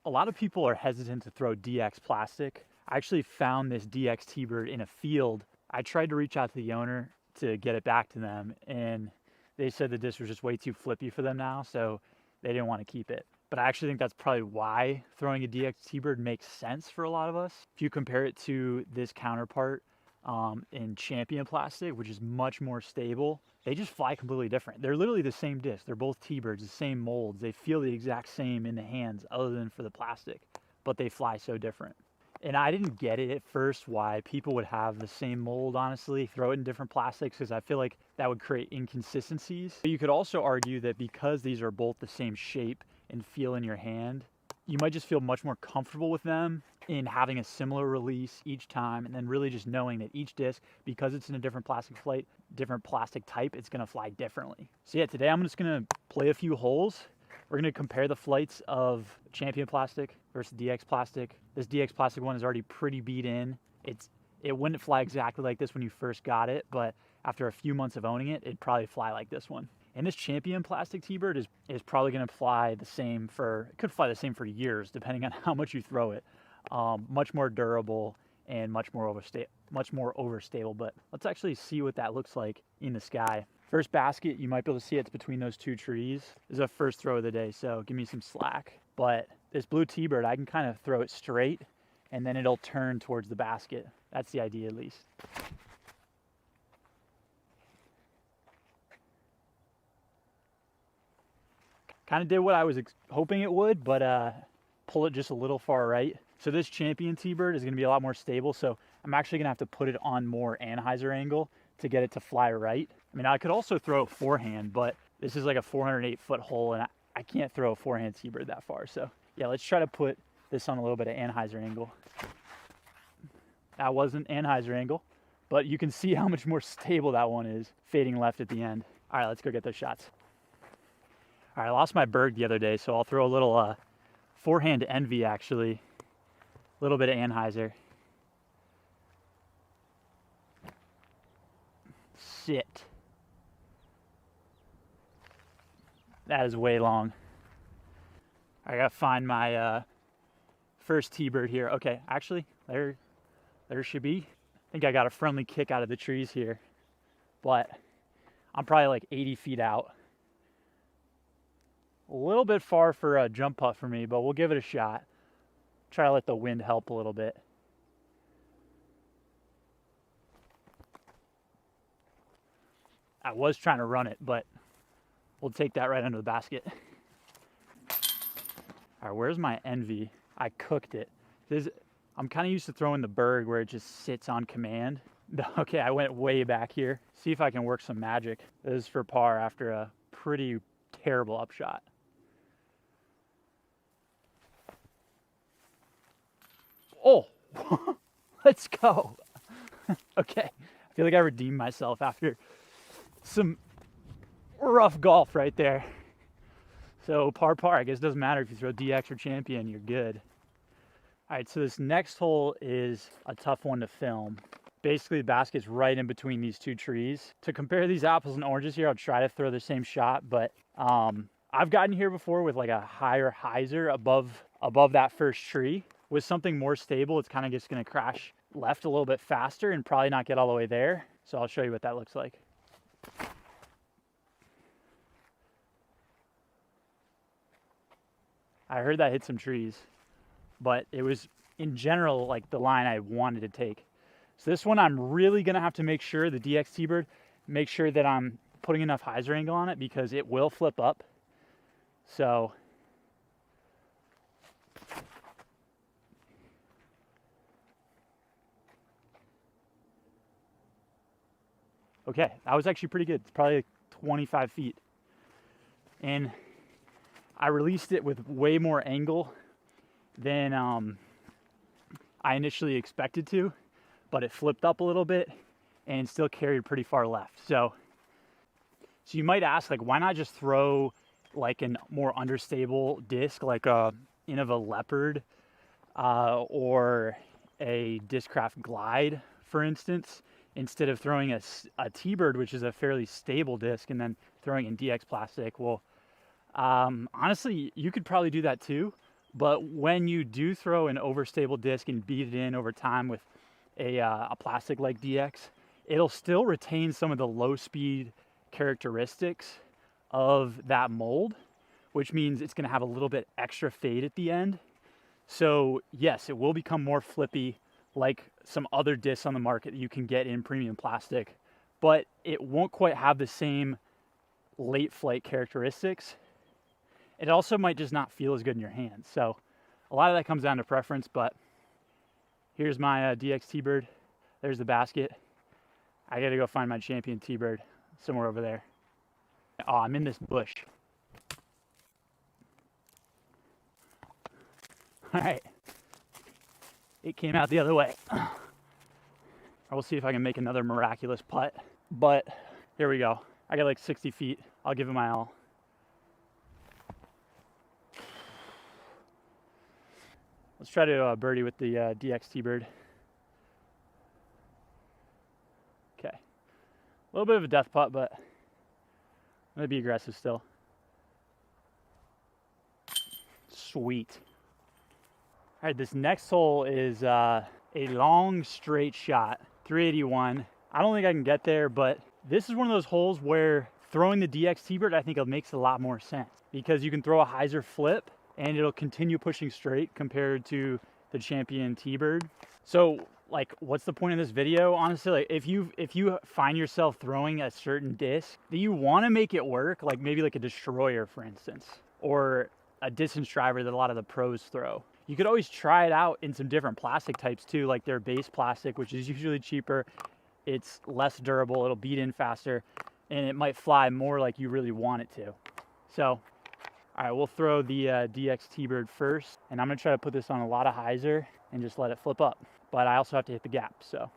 A lot of people are hesitant to throw DX plastic. I actually found this DX T-Bird in a field. I tried to reach out to the owner to get it back to them, and they said the disc was just way too flippy for them now, so they didn't want to keep it. But I actually think that's probably why throwing a DX T-Bird makes sense for a lot of us. If you compare it to this counterpart in Champion plastic, which is much more stable, they just fly completely different. They're literally the same disc. They're both T-Birds, the same molds. They feel the exact same in the hands other than for the plastic, but they fly so different. And I didn't get it at first why people would have the same mold, honestly, throw it in different plastics, because I feel like that would create inconsistencies. But you could also argue that because these are both the same shape and feel in your hand, you might just feel much more comfortable with them in having a similar release each time, and then really just knowing that each disc, because it's in a different plastic flight, different plastic type, it's gonna fly differently. So yeah, today I'm just gonna play a few holes. We're gonna compare the flights of Champion plastic versus DX plastic. This DX plastic one is already pretty beat in. It wouldn't fly exactly like this when you first got it, but after a few months of owning it, it'd probably fly like this one. And this Champion plastic T-Bird is probably gonna fly the same it could fly the same for years, depending on how much you throw it. Much more durable and much more overstable, but let's actually see what that looks like in the sky. First basket, you might be able to see it's between those two trees. This is a first throw of the day, so give me some slack. But this blue T-Bird, I can kind of throw it straight and then it'll turn towards the basket. That's the idea, at least. Kind of did what I was hoping it would, but pull it just a little far right. So this Champion T-Bird is gonna be a lot more stable, so I'm actually gonna have to put it on more anhyzer angle to get it to fly right. I mean, I could also throw it forehand, but this is like a 408-foot hole, and I can't throw a forehand T-Bird that far. So yeah, let's try to put this on a little bit of anhyzer angle. That wasn't anhyzer angle, but you can see how much more stable that one is, fading left at the end. All right, let's go get those shots. All right, I lost my Berg the other day, so I'll throw a little forehand envy, actually. A little bit of anhyzer. Sit. That is way long. I gotta find my first T-Bird here. Okay, actually, there should be. I think I got a friendly kick out of the trees here, but I'm probably like 80 feet out. A little bit far for a jump putt for me, but we'll give it a shot. Try to let the wind help a little bit. I was trying to run it, but we'll take that right under the basket. All right, where's my envy? I cooked it. I'm kind of used to throwing the Berg where it just sits on command. Okay, I went way back here. See if I can work some magic. This is for par after a pretty terrible upshot. Oh, let's go. Okay, I feel like I redeemed myself after some rough golf right there. So par, I guess it doesn't matter if you throw DX or Champion, you're good. All right, so this next hole is a tough one to film. Basically, the basket's right in between these two trees. To compare these apples and oranges here, I'll try to throw the same shot, but I've gotten here before with like a higher hyzer above that first tree. With something more stable, it's kind of just gonna crash left a little bit faster and probably not get all the way there. So I'll show you what that looks like. I heard that hit some trees, but it was in general like the line I wanted to take. So this one I'm really gonna have to make sure, the DX T-Bird, make sure that I'm putting enough hyzer angle on it because it will flip up. So okay, that was actually pretty good. It's probably like 25 feet. And I released it with way more angle than I initially expected to, but it flipped up a little bit and still carried pretty far left. So you might ask, like, why not just throw like a more understable disc, like a Innova Leopard or a Discraft Glide, for instance, instead of throwing a T-Bird, which is a fairly stable disc, and then throwing in DX plastic. Well, honestly, you could probably do that too, But when you do throw an overstable disc and beat it in over time with a plastic like DX, it'll still retain some of the low speed characteristics of that mold, which means it's gonna have a little bit extra fade at the end. So yes, it will become more flippy like some other discs on the market that you can get in premium plastic, but it won't quite have the same late flight characteristics. It also might just not feel as good in your hands. So a lot of that comes down to preference, but here's my DX T-Bird. There's the basket. I gotta go find my champion T-Bird somewhere over there. Oh, I'm in this bush. All right. It came out the other way. I will see if I can make another miraculous putt, but here we go. I got like 60 feet. I'll give it my all. Let's try to birdie with the DX T-Bird. Okay. A little bit of a death putt, but I'm gonna be aggressive still. Sweet. All right, this next hole is a long straight shot, 381. I don't think I can get there, but this is one of those holes where throwing the DX T-Bird, I think it makes a lot more sense because you can throw a hyzer flip and it'll continue pushing straight compared to the champion T-Bird. So like, what's the point of this video? Honestly, like if you find yourself throwing a certain disc that you want to make it work, like maybe like a destroyer, for instance, or a distance driver that a lot of the pros throw, you could always try it out in some different plastic types too, like their base plastic, which is usually cheaper. It's less durable, it'll beat in faster, and it might fly more like you really want it to. So, all right, we'll throw the DX T-Bird first, and I'm gonna try to put this on a lot of hyzer and just let it flip up. But I also have to hit the gap, so.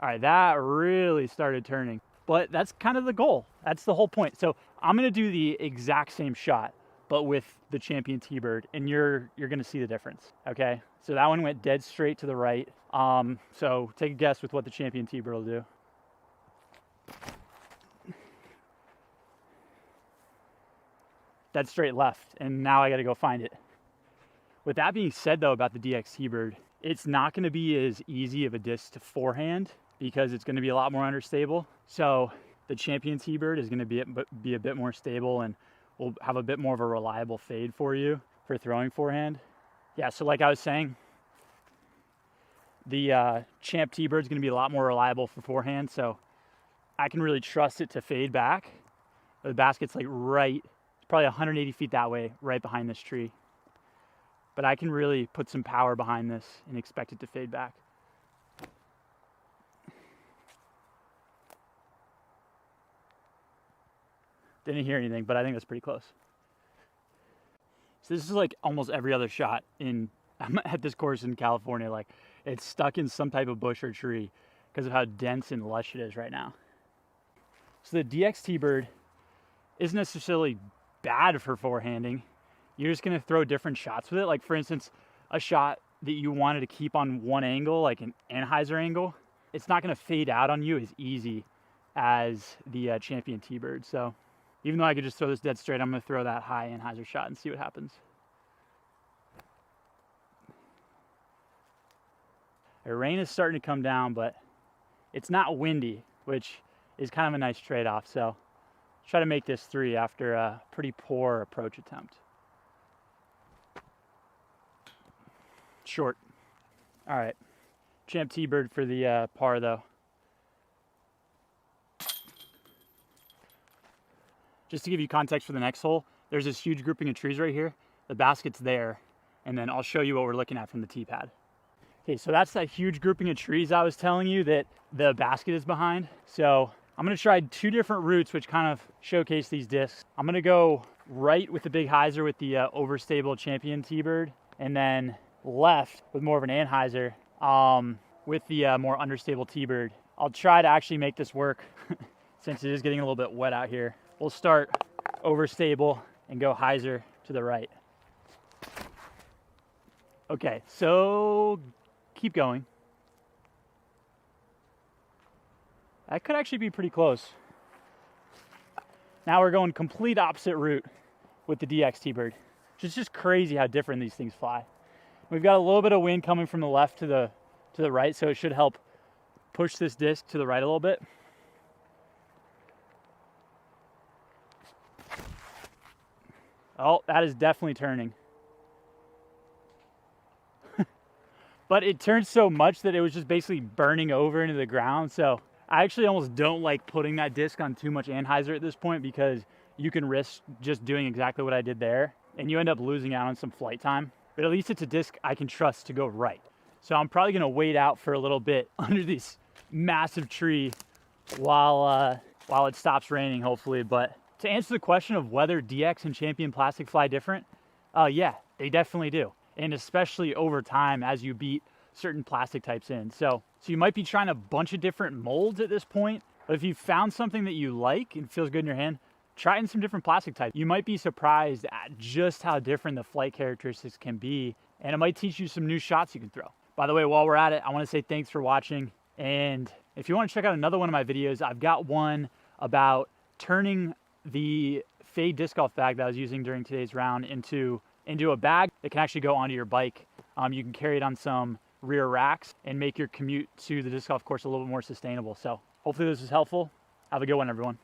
All right, that really started turning, but that's kind of the goal. That's the whole point. So I'm gonna do the exact same shot, but with the champion T-Bird, and you're gonna see the difference, okay? So that one went dead straight to the right. So take a guess with what the champion T-Bird will do. Dead straight left, and now I gotta go find it. With that being said though, about the DX T-Bird, it's not gonna be as easy of a disc to forehand because it's gonna be a lot more understable. So the champion T-Bird is gonna be a bit more stable and will have a bit more of a reliable fade for you for throwing forehand. Yeah, so like I was saying, the champ T-Bird is gonna be a lot more reliable for forehand, so I can really trust it to fade back. The basket's like right, it's probably 180 feet that way, right behind this tree. But I can really put some power behind this and expect it to fade back. Didn't hear anything, but I think that's pretty close. So this is like almost every other shot I'm at this course in California. Like it's stuck in some type of bush or tree because of how dense and lush it is right now. So the DX T-Bird isn't necessarily bad for forehanding. You're just gonna throw different shots with it. Like for instance, a shot that you wanted to keep on one angle, like an anhyzer angle, it's not gonna fade out on you as easy as the champion T-Bird. So even though I could just throw this dead straight, I'm gonna throw that high anhyzer shot and see what happens. The rain is starting to come down, but it's not windy, which is kind of a nice trade-off. So try to make this 3 after a pretty poor approach attempt. Short. All right, champ T-Bird for the par though. Just to give you context for the next hole, there's this huge grouping of trees right here. The basket's there, and then I'll show you what we're looking at from the tee pad. Okay, so that's that huge grouping of trees I was telling you that the basket is behind. So I'm gonna try 2 different routes which kind of showcase these discs. I'm gonna go right with the big hyzer with the overstable champion T-Bird, and then left with more of an anhyzer with the more understable T-Bird. I'll try to actually make this work since it is getting a little bit wet out here. We'll start overstable and go hyzer to the right. Okay, so keep going. That could actually be pretty close. Now we're going complete opposite route with the DX T-Bird. It's just crazy how different these things fly. We've got a little bit of wind coming from the left to the right, so it should help push this disc to the right a little bit. Oh, that is definitely turning. But it turned so much that it was just basically burning over into the ground. So I actually almost don't like putting that disc on too much anhyzer at this point, because you can risk just doing exactly what I did there and you end up losing out on some flight time. But at least it's a disc I can trust to go right. So I'm probably gonna wait out for a little bit under this massive tree while it stops raining, hopefully. But to answer the question of whether DX and Champion plastic fly different, yeah, they definitely do. And especially over time as you beat certain plastic types in. So you might be trying a bunch of different molds at this point, but if you found something that you like and feels good in your hand, try in some different plastic types. You might be surprised at just how different the flight characteristics can be, and it might teach you some new shots you can throw. By the way, while we're at it, I want to say thanks for watching. And if you want to check out another one of my videos, I've got one about turning the fade disc golf bag that I was using during today's round into a bag that can actually go onto your bike. You can carry it on some rear racks and make your commute to the disc golf course a little bit more sustainable. So hopefully this is helpful. Have a good one, everyone.